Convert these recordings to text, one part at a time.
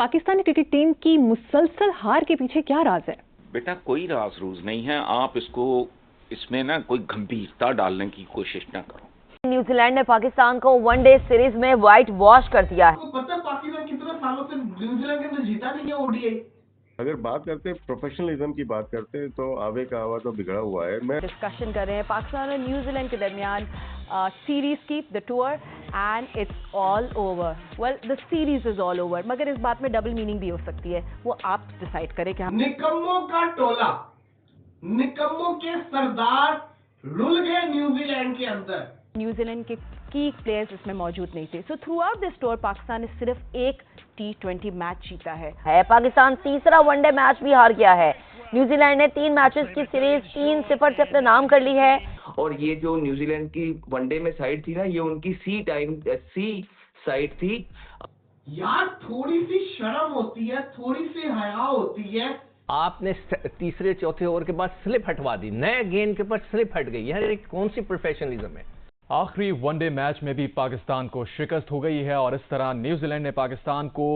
Pakistani cricket team की मुसलसल हार के पीछे क्या राज है? बेटा कोई राज रूज नहीं है, आप इसमें ना कोई गंभीरता डालने की कोशिश ना करो। न्यूजीलैंड ने पाकिस्तान को वनडे सीरीज में व्हाइट वॉश कर दिया है। आपको पता है पाकिस्तान कितने सालों से न्यूजीलैंड के अंदर जीता नहीं है ओडीआई। अगर बात करते प्रोफेशनलिज्म की बात करते तो आवे का आवा तो बिगड़ा हुआ है। मैं डिस्कशन कर रहे हैं पाकिस्तान और न्यूजीलैंड के दरमियान सीरीज की, the tour, and it's all over. Well, the series is all over, मगर इस बात में डबल मीनिंग भी हो सकती है, वो आप डिसाइड करें कि हम। निकम्मों का टोला, निकम्मों के सरदार रुल गए न्यूजीलैंड के अंदर। न्यूजीलैंड के की प्लेयर्स इसमें मौजूद नहीं थे। So through out this tour Pakistan ने सिर्फ एक T20 मैच जीता है। पाकिस्तान तीसरा वनडे मैच भी हार गया है। न्यूजीलैंड ने 3 मैचेस की सीरीज 3-0 से अपने नाम कर ली है। और ये जो न्यूजीलैंड की वनडे में साइड थी ना, ये उनकी सी साइड थी। यार थोड़ी सी शर्म होती है, थोड़ी सी हया होती है। आपने तीसरे चौथे ओवर के बाद स्लिप हटवा दी, नए गेंद के ऊपर स्लिप हट गई। यार कौन सी प्रोफेशनलिज्म है? आखिरी वनडे मैच में भी पाकिस्तान को शिकस्त हो गई है और इस तरह न्यूजीलैंड ने पाकिस्तान को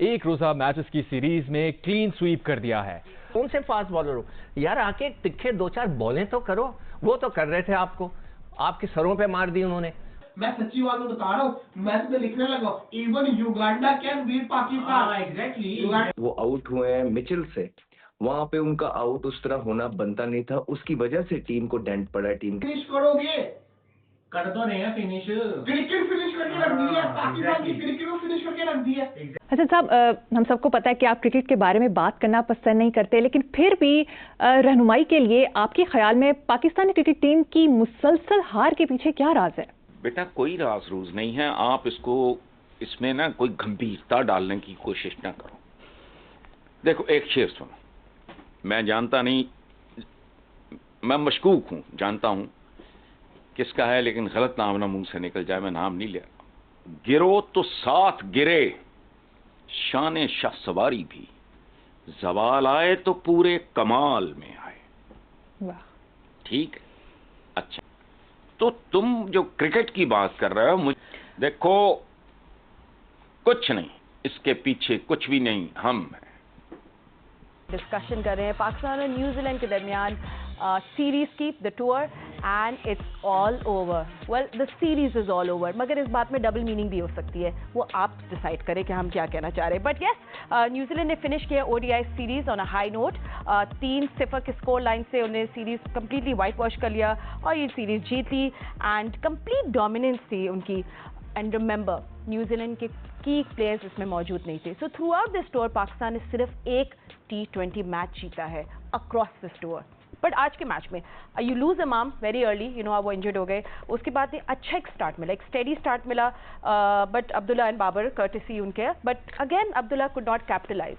एक रोजा मैचेस की सीरीज में क्लीन स्वीप कर दिया है। कौन से फास्ट बॉलर हो यार, आके तिखे 2-4 बॉलें तो करो। वो तो कर रहे थे, आपके सरों पे मार दी उन्होंने। मैं सच्ची बात बता रहा हूँ, मैं तो लिखने लगा even Uganda can beat Pakistan. Exactly. वो आउट हुए हैं मिचेल से, वहां पे उनका आउट उस तरह होना बनता नहीं था, उसकी वजह से टीम को डेंट पड़ा। टीम फिनिश करोगे, कर तो नहीं है फिनिश, क्रिकेट फिनिश करके रख दी है पाकिस्तान की, क्रिकेट को फिनिश करके रख दी है। हसन साहब, हम सबको पता है कि आप क्रिकेट के बारे में बात करना पसंद नहीं करते, लेकिन फिर भी रहनुमाई के लिए आपके ख्याल में पाकिस्तानी क्रिकेट टीम की मुसलसल हार के पीछे क्या राज है? बेटा कोई राज रूज नहीं है, आप इसमें ना कोई गंभीरता डालने की कोशिश ना करो। देखो एक शेर सुनो, मैं जानता नहीं, मैं मशकूक हूं, जानता हूं किसका है, लेकिन गलत नाम ना मुंह से निकल जाए, मैं नाम नहीं लिया। गिरो तो साथ गिरे, शान शाह सवारी भी, जवाल आए तो पूरे कमाल में आए। वाह, ठीक है। अच्छा, तो तुम जो क्रिकेट की बात कर रहे हो, मुझे देखो कुछ नहीं, इसके पीछे कुछ भी नहीं, हम हैं। डिस्कशन कर रहे हैं पाकिस्तान और न्यूजीलैंड के दरमियान सीरीज की, the tour, and it's all over. Well, the series is all over, मगर इस बात में डबल मीनिंग भी हो सकती है, वो आप डिसाइड करें कि हम क्या कहना चाह रहे हैं। बट यस, न्यूजीलैंड ने फिनिश किया ODI series on a high note. 3-0 की स्कोर लाइन से उन्हें सीरीज कंप्लीटली वाइट वॉश कर लिया और ये सीरीज जीत ली, एंड कंप्लीट डोमिनेंस थी उनकी। एंड रिमेंबर, न्यूजीलैंड के की प्लेयर्स इसमें मौजूद नहीं थे। So through out this tour Pakistan ने सिर्फ एक T20 मैच जीता है अक्रॉस दिस टूर। बट आज के मैच में you lose Imam very early, you know, वो इंजर्ड हो गए। उसके बाद अच्छा एक स्टार्ट मिला, एक स्टेडी स्टार्ट मिला, but Abdullah and Babar courtesy उनके, but again Abdullah could not capitalise.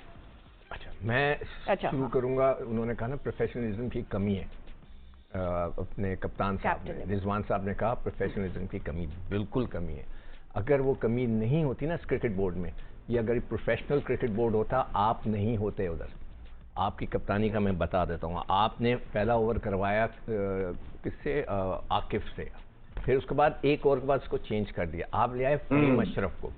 अच्छा, मैं शुरू करूंगा। उन्होंने कहा ना प्रोफेशनलिज्म की कमी है, अपने कप्तान साहब ने, रिजवान साहब ने कहा प्रोफेशनलिज्म की कमी, बिल्कुल कमी है। अगर वो कमी नहीं होती ना इस क्रिकेट बोर्ड में, या अगर प्रोफेशनल क्रिकेट बोर्ड होता, आप नहीं होते उधर। आपकी कप्तानी का मैं बता देता हूँ। आपने पहला ओवर करवाया किससे? आकिफ से। फिर उसके बाद एक ओवर के बाद उसको चेंज कर दिया, आप ले आए फहीम अशरफ को।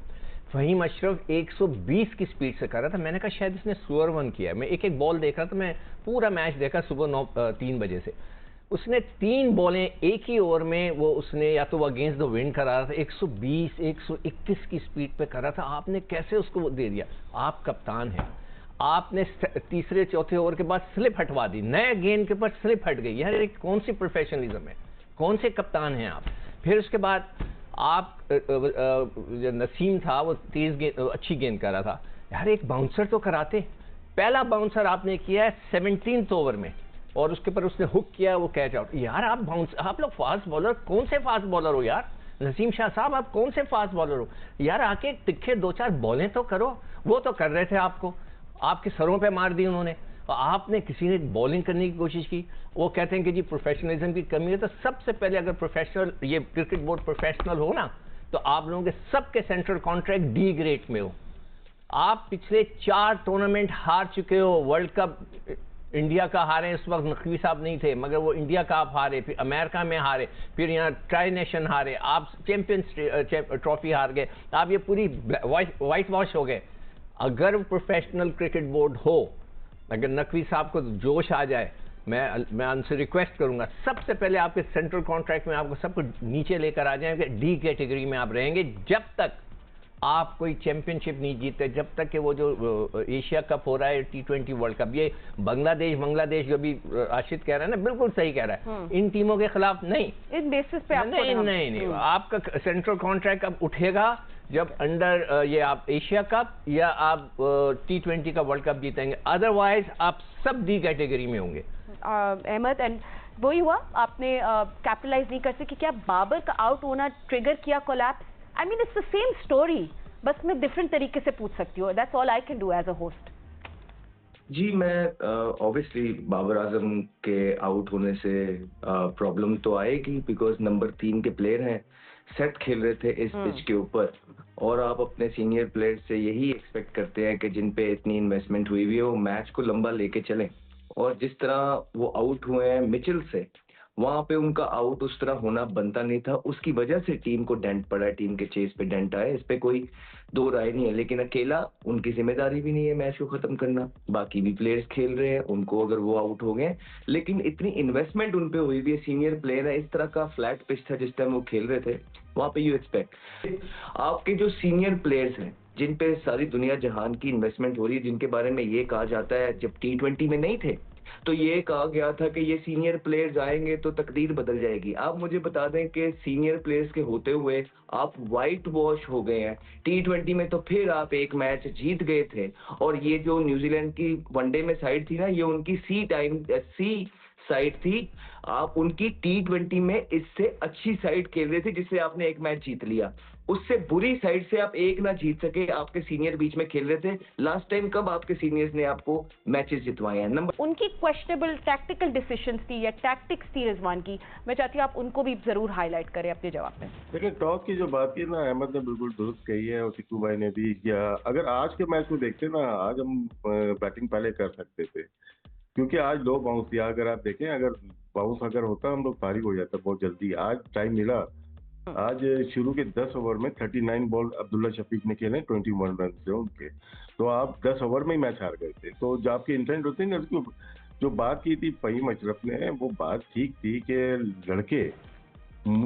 फहीम अशरफ 120 की स्पीड से कर रहा था। मैंने कहा शायद इसने स्लोअर वन किया। मैं एक बॉल देख रहा था, मैं पूरा मैच देखा सुबह 3 बजे से। उसने 3 बॉलें एक ही ओवर में, वो उसने या तो वो अगेंस्ट द विंड करा रहा था, 120 121 की स्पीड पे कर रहा था। आपने कैसे उसको दे दिया? आप कप्तान हैं, आपने तीसरे चौथे ओवर के बाद स्लिप हटवा दी, नए गेंद के ऊपर स्लिप हट गई। यार कौन सी प्रोफेशनलिज्म है? कौन से कप्तान हैं आप? फिर उसके बाद आप जो नसीम था वो तेज गेंद, अच्छी गेंद कर रहा था। यार एक बाउंसर तो कराते। पहला बाउंसर आपने किया है 17th ओवर में, और उसके ऊपर उसने हुक किया, वो कैच आउट। यार आप लोग फास्ट बॉलर, कौन से फास्ट बॉलर हो यार? नसीम शाह साहब, आप कौन से फास्ट बॉलर हो? यार आके तिखे 2-4 बॉलें तो करो। वो तो कर रहे थे, आपके सरों पे मार दी उन्होंने, और आपने किसी ने बॉलिंग करने की कोशिश की। वो कहते हैं कि जी प्रोफेशनलिज्म की कमी है। तो सबसे पहले अगर प्रोफेशनल, ये क्रिकेट बोर्ड प्रोफेशनल हो ना, तो आप लोगों के सबके सेंट्रल कॉन्ट्रैक्ट डी ग्रेड में हो। आप पिछले 4 टूर्नामेंट हार चुके हो। वर्ल्ड कप इंडिया का हारे, इस वक्त नकवी साहब नहीं थे, मगर वो इंडिया का आप हारे, फिर अमेरिका में हारे, फिर यहाँ ट्राई नेशन हारे, आप चैंपियंस ट्रॉफी हार गए, आप ये पूरी वाइट वॉश हो गए। अगर प्रोफेशनल क्रिकेट बोर्ड हो, अगर नकवी साहब को जोश आ जाए, मैं उनसे रिक्वेस्ट करूंगा सबसे पहले आपके सेंट्रल कॉन्ट्रैक्ट में आपको सब कुछ नीचे लेकर आ जाएंगे, डी कैटेगरी में आप रहेंगे जब तक आप कोई चैंपियनशिप नहीं जीते, जब तक कि वो जो एशिया कप हो रहा है, T20 वर्ल्ड कप, ये बांग्लादेश जो भी आशित कह रहा है ना, बिल्कुल सही कह रहा है, इन टीमों के खिलाफ नहीं, इस बेसिस पे नहीं, आपका सेंट्रल कॉन्ट्रैक्ट अब उठेगा जब अंडर ये आप एशिया कप या आप T20 का वर्ल्ड कप जीतेंगे, अदरवाइज आप सब डी कैटेगरी में होंगे। अहमद, एंड वही हुआ, आपने कैपिटलाइज नहीं कर सके, क्या बाबर का आउट होना ट्रिगर किया collapse? I mean it's the same story, बस मैं डिफरेंट तरीके से पूछ सकती हूँ, that's all I can do as a host. जी, मैं ऑब्वियसली बाबर आजम के आउट होने से प्रॉब्लम तो आएगी, बिकॉज नंबर 3 के प्लेयर हैं, सेट खेल रहे थे इस पिच के ऊपर, और आप अपने सीनियर प्लेयर से यही एक्सपेक्ट करते हैं कि जिन पे इतनी इन्वेस्टमेंट हुई हुई है वो मैच को लंबा लेके चलें, और जिस तरह वो आउट हुए हैं मिचेल से, वहां पे उनका आउट उस तरह होना बनता नहीं था, उसकी वजह से टीम को डेंट पड़ा है, टीम के चेस पे डेंट आया, इस पे कोई दो राय नहीं है। लेकिन अकेला उनकी जिम्मेदारी भी नहीं है मैच को खत्म करना, बाकी भी प्लेयर्स खेल रहे हैं, उनको अगर वो आउट हो गए, लेकिन इतनी इन्वेस्टमेंट उन पे हुई हुई है, सीनियर प्लेयर है, इस तरह का फ्लैट पिच था जिस टाइम वो खेल रहे थे, वहां पे यू एक्सपेक्ट आपके जो सीनियर प्लेयर्स हैं जिन पे सारी दुनिया जहान की इन्वेस्टमेंट हो रही है, जिनके बारे में ये कहा जाता है जब T20 में नहीं थे तो ये कहा गया था कि ये सीनियर प्लेयर्स आएंगे तो तकदीर बदल जाएगी। आप मुझे बता दें कि सीनियर प्लेयर्स के होते हुए आप वाइट वॉश हो गए हैं। T20 में तो फिर आप एक मैच जीत गए थे, और ये जो न्यूजीलैंड की वनडे में साइड थी ना, ये उनकी सी साइड थी, आप उनकी T20 में इससे अच्छी साइड खेल रहे थे जिससे आपने एक मैच जीत लिया, उससे बुरी साइड से आप एक ना जीत सके, आपके सीनियर बीच में खेल रहे थे। लास्ट टाइम कब आपके सीनियर्स ने आपको मैचेस जितवाए हैं? नंबर उनकी क्वेश्चनेबल टैक्टिकल डिसीजंस थी या टैक्टिक्स थी रिजवान की, मैं चाहती हूँ आप उनको भी जरूर हाईलाइट करें अपने जवाब में। देखिए, टॉस की जो बात की ना, अहमद ने बिल्कुल दुरुस्त कही है और सिक्कू भाई ने भी, या अगर आज के मैच को देखते ना, आज हम बैटिंग पहले कर सकते थे, क्योंकि आज लो बाउंस दिया। अगर आप देखें, अगर बाउंस अगर होता हम लोग फारिग हो जाता बहुत जल्दी। आज टाइम मिला, आज शुरू के 10 ओवर में 39 बॉल अब्दुल्ला शफीक ने खेले, 21 रन से उनके, तो आप 10 ओवर में ही मैच हार गए थे। तो जो आपकी इंटेंट होती है ना, उसको जो बात की थी फहीम अशरफ ने, वो बात ठीक थी कि लड़के,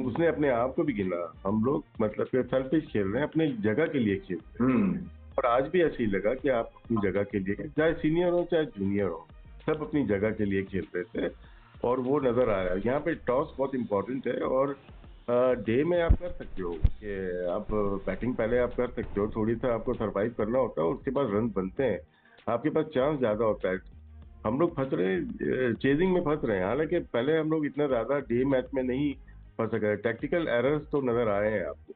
उसने अपने आप को भी गिना, हम लोग मतलब कि सेल्फिश खेल रहे हैं, अपनी जगह के लिए खेल रहे हैं। और आज भी ऐसे ही लगा कि आप अपनी जगह के लिए, चाहे सीनियर हो चाहे जूनियर हो, सब अपनी जगह के लिए खेल रहे थे, और वो नजर आया। यहाँ पे टॉस बहुत इंपॉर्टेंट है, और डे में आप कर सकते हो कि आप बैटिंग पहले आप कर सकते हो, थोड़ी सा आपको सरवाइव करना होता है, उसके बाद रन बनते हैं, आपके पास चांस ज्यादा होता है। हम लोग फंस रहे, चेजिंग में फंस रहे हैं, हालांकि पहले हम लोग इतना ज्यादा डे मैच में नहीं फंस सके। टैक्टिकल एरर्स तो नजर आए हैं आपको।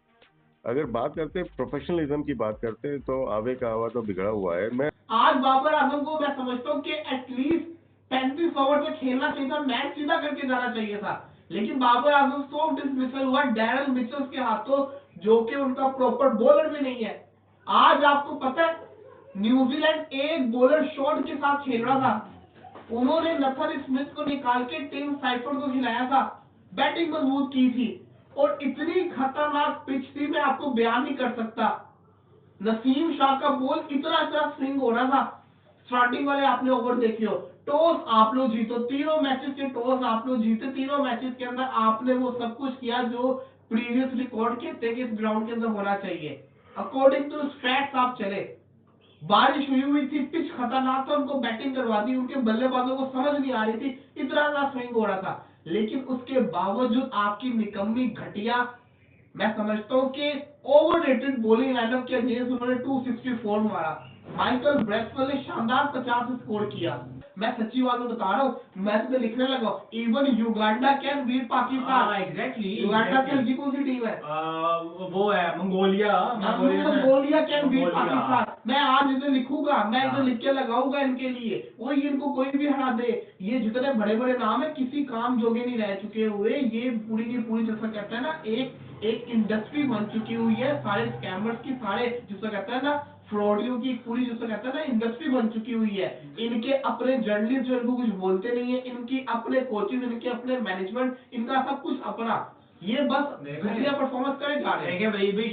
अगर बात करते हैं प्रोफेशनलिज्म की बात करते हैं, तो आवे का आवा तो बिगड़ा हुआ है। मैं आज बाबर आजम को मैं समझता हूँ कि एटलीस्ट 35 ओवर से खेलना चाहिए था, मैच सीधा करके जाना चाहिए था, लेकिन बाबर आजम सो डिसमिसल हुआ डैरल मिचेल के हाथों, जो कि उनका प्रॉपर बॉलर भी नहीं है। आज आपको पता है, न्यूजीलैंड एक बॉलर शॉट के साथ खेल रहा था, उन्होंने नथन स्मिथ को निकाल के टिम साइफर को खिलाया था, बैटिंग मजबूत की थी, और इतनी खतरनाक पिच थी, मैं आपको बयान नहीं कर सकता। नसीम शाह का बॉल इतना स्विंग हो रहा था, स्टार्टिंग वाले आपने ओवर देखे हो, टॉस आप लोग जीतो, तीनों मैचेस के टॉस आप लोग जीते, तीनों मैचेस के अंदर आपने वो सब कुछ किया जो प्रीवियस रिकॉर्ड कहते कि इस ग्राउंड के अंदर होना चाहिए। अकॉर्डिंग टू स्टैट्स आप चले, बारिश हुई थी, पिच खतरनाक था, उनको बैटिंग करवा दी, उनके बल्लेबाजों को समझ नहीं आ रही थी, इतना स्विंग हो रहा था, लेकिन उसके बावजूद आपकी निकम्मी घटिया, मैं समझता हूँ कि ओवररेटेड बॉलिंग लाइनअप के अगेंस्ट उन्होंने 264 मारा। माइकल ब्रेक्सवेल ने शानदार 50 स्कोर किया। मैं सच्ची बात बता रहा हूँ, मैं तो लिखने लगा, even Uganda can beat Pakistan. Exactly, Uganda की कौन सी टीम है? वो है मंगोलिया कैन बीट पाकिस्तान। मैं आज इसे लिखूंगा, मैं इसे लिख के लगाऊंगा इनके लिए, वो इनको कोई भी हरा दे। ये जितने बड़े बड़े नाम है, किसी काम जोगे नहीं रह चुके हुए, ये पूरी की पूरी, जैसा कहते हैं ना, एक इंडस्ट्री बन चुकी हुई है, सारे स्कैमर्स की, सारे जिसको कहते हैं ना फ्रॉडियों की पूरी, जिसको कहते हैं ना इंडस्ट्री बन चुकी हुई है। इनके अपने जर्नलिस्ट जो इनको कुछ बोलते नहीं है, इनकी अपने कोचेज, इनके अपने मैनेजमेंट, इनका सब कुछ अपना। ये बस घटिया परफॉर्मेंस करे जा रहे हैं। देखिए भाई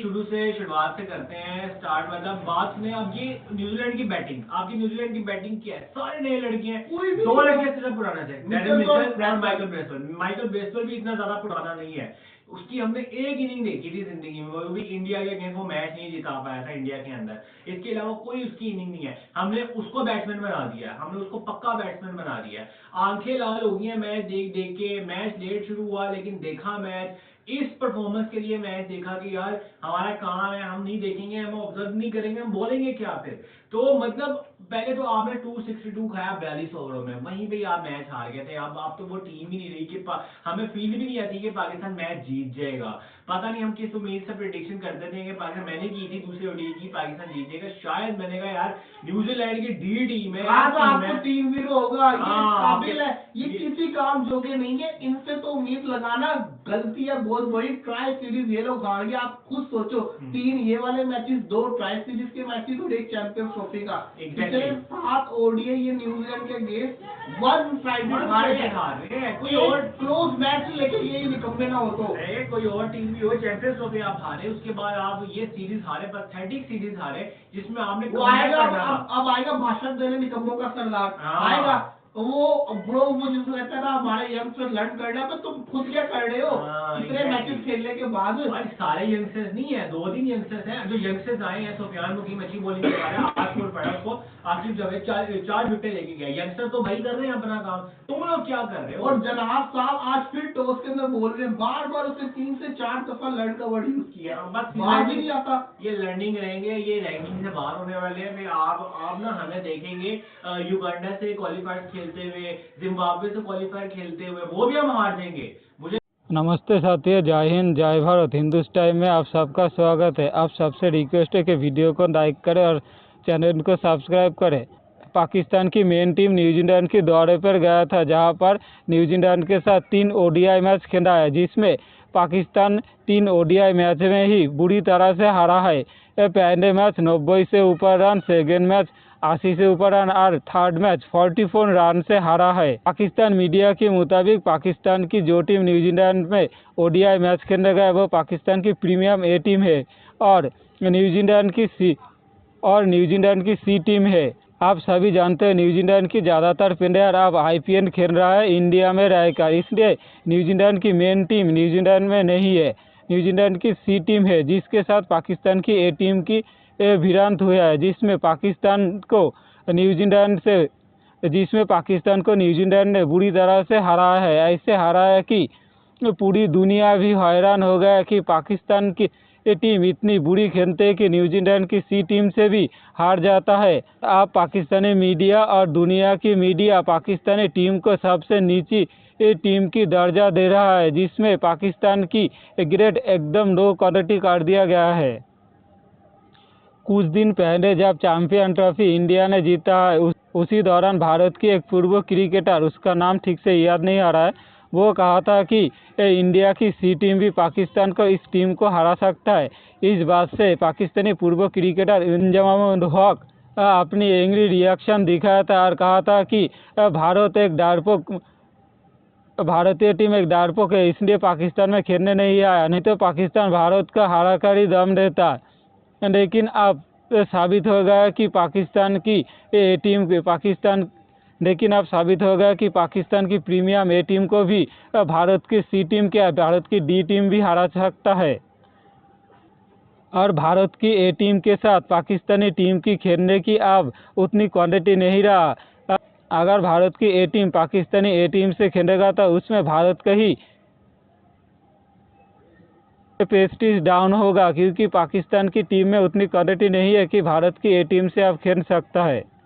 शुरुआत से करते हैं स्टार्ट, मतलब बात सुने। अब ये न्यूजीलैंड की बैटिंग, आपकी न्यूजीलैंड की बैटिंग क्या है? सारे नए लड़के हैं, दो लड़के सिर्फ पुराने थे, डैरेन मिचेल और माइकल ब्रेसवेल। माइकल ब्रेसवेल भी इतना ज्यादा पुराना नहीं है, उसकी हमने एक इनिंग देखी थी जिंदगी में, वो भी इंडिया के अगेंस्ट, वो मैच नहीं जिता पाया था इंडिया के अंदर। इसके अलावा कोई उसकी इनिंग नहीं है। हमने उसको बैट्समैन बना दिया, हमने उसको पक्का बैट्समैन बना दिया। आंखें लाल हो गई हैं मैच देख देख के। मैच लेट शुरू हुआ लेकिन देखा मैच, इस परफॉर्मेंस के लिए मैच देखा कि यार हमारा काम है, हम नहीं देखेंगे, हम ऑब्जर्व नहीं करेंगे, हम बोलेंगे क्या फिर। तो मतलब पहले तो आपने 262 खाया 42 ओवरों में, वहीं पे आप मैच हार गए थे। अब तो वो टीम ही नहीं रही कि हमें फील भी नहीं आती कि पाकिस्तान मैच जीत जाएगा। पता नहीं हम किस उम्मीद से प्रेडिक्शन करते थे कि पाकिस्तान, मैंने की थी दूसरे ओडीआई की पाकिस्तान जीत जाएगा, शायद मैंने कहा यार न्यूजीलैंड की डी टीम है, आपको 3-0 होगा, ये काबिल है, ये किसी काम जोगे नहीं है, इनसे तो उम्मीद लगाना गलती है बहुत बड़ी। ट्राई सीरीज ये लोग हार गए, आप खुद सोचो, 3 ये वाले मैचेस, 2 ट्राई सीरीज के मैचेस और 1 चैंपियंस ट्रॉफी का। पिछले 7 ओडीआई ये न्यूजीलैंड के अगेंस्ट वन साइडेड हारे हैं। कोई और क्लोज मैच लेके यही निकम्मे ना हो तो कोई और टीम भी हो, चैंपियंस ट्रॉफी आप हारे, उसके बाद आप ये सीरीज हारे, पैथेटिक सीरीज हारे जिसमें आपने वो आएगा। अब आएगा भाषण देने निकम्मों का सरदार आएगा, वो ब्रो वो जिसको कहता है ना हमारे यंगस्टर लर्न कर रहे हैं, तो तुम खुद क्या कर रहे हो इतने मैचेस खेलने के बाद? सारे यंगस्टर्स नहीं है, 2-3 यंगस्टर्स हैं। जो यंगस्टर्स आए हैं, सुफियान मुकीम अच्छी बॉलिंग कर रहा है, 8 स्कोर पड़ा उसको, आखिर जगह 4 विकेट लेके गया। यंगस्टर तो भाई कर रहे हैं अपना काम, तुम लोग क्या कर रहे हो? और जनाब साहब आज फिर टॉस के अंदर बोल रहे हैं, बार बार उसने 3 से 4 दफा लर्न का वर्ड यूज किया, बस बाहर भी नहीं आता। ये लर्निंग रहेंगे, ये रैंकिंग से बाहर होने वाले हैं। फिर आप ना हमें देखेंगे युगांडा से क्वालिफायर खेलते हुए, जिम्बाब्वे से क्वालिफायर खेलते हुए, वो भी हम हार देंगे। मुझे नमस्ते साथियों, जय हिंद, जय भारत। हिंदुस्तान में आप सबका स्वागत है। आप सबसे रिक्वेस्ट है कि वीडियो को लाइक करें और चैनल को सब्सक्राइब करें। पाकिस्तान की मेन टीम न्यूजीलैंड के दौरे पर गया था, जहां पर न्यूजीलैंड के साथ 3 ओडीआई मैच खेला है, जिसमें पाकिस्तान 3 ओडीआई मैच में ही बुरी तरह से हारा है। पहले मैच 90 से ऊपर रन, सेकेंड मैच 80 से ऊपर रन और थर्ड मैच 44 रन से हारा है। पाकिस्तान मीडिया के मुताबिक पाकिस्तान की जो टीम न्यूजीलैंड में ओडीआई मैच खेलने गए वो पाकिस्तान की प्रीमियम ए टीम है और न्यूजीलैंड की सी टीम है। आप सभी जानते हैं न्यूजीलैंड की ज़्यादातर प्लेयर अब आईपीएल खेल रहा है इंडिया में रहकर, इसलिए न्यूजीलैंड की मेन टीम न्यूजीलैंड में नहीं है, न्यूजीलैंड की सी टीम है, जिसके साथ पाकिस्तान की ए टीम की भिड़ंत हुआ है, जिसमें पाकिस्तान को न्यूजीलैंड ने बुरी तरह से हरा है। ऐसे हरा है कि पूरी दुनिया भी हैरान हो गया कि पाकिस्तान की टीम इतनी बुरी खेलते है कि न्यूजीलैंड की सी टीम से भी हार जाता है। अब पाकिस्तानी मीडिया और दुनिया की मीडिया पाकिस्तानी टीम को सबसे नीची टीम की दर्जा दे रहा है, जिसमें पाकिस्तान की ग्रेड एकदम लो क्वालिटी कर दिया गया है। कुछ दिन पहले जब चैंपियन ट्रॉफी इंडिया ने जीता है, उसी दौरान भारत की एक पूर्व क्रिकेटर, उसका नाम ठीक से याद नहीं आ रहा है, वो कहा था कि इंडिया की सी टीम भी पाकिस्तान को इस टीम को हरा सकता है। इस बात से पाकिस्तानी पूर्व क्रिकेटर इंजमाम उल हक अपनी एंग्री रिएक्शन दिखाया था और कहा था कि भारतीय टीम एक डरपोक है, इसलिए पाकिस्तान में खेलने नहीं आया, नहीं तो पाकिस्तान भारत का हरा कर ही दम देता। लेकिन अब साबित हो गया कि पाकिस्तान की प्रीमियम ए टीम को भी भारत की सी टीम भारत की डी टीम भी हरा सकता है और भारत की ए टीम के साथ पाकिस्तानी टीम की खेलने की अब उतनी क्वालिटी नहीं रहा। अगर भारत की ए टीम पाकिस्तानी ए टीम से खेलेगा तो उसमें भारत का ही प्रेस्टीज डाउन होगा, क्योंकि पाकिस्तान की टीम में उतनी क्वालिटी नहीं है कि भारत की ए टीम से अब खेल सकता है।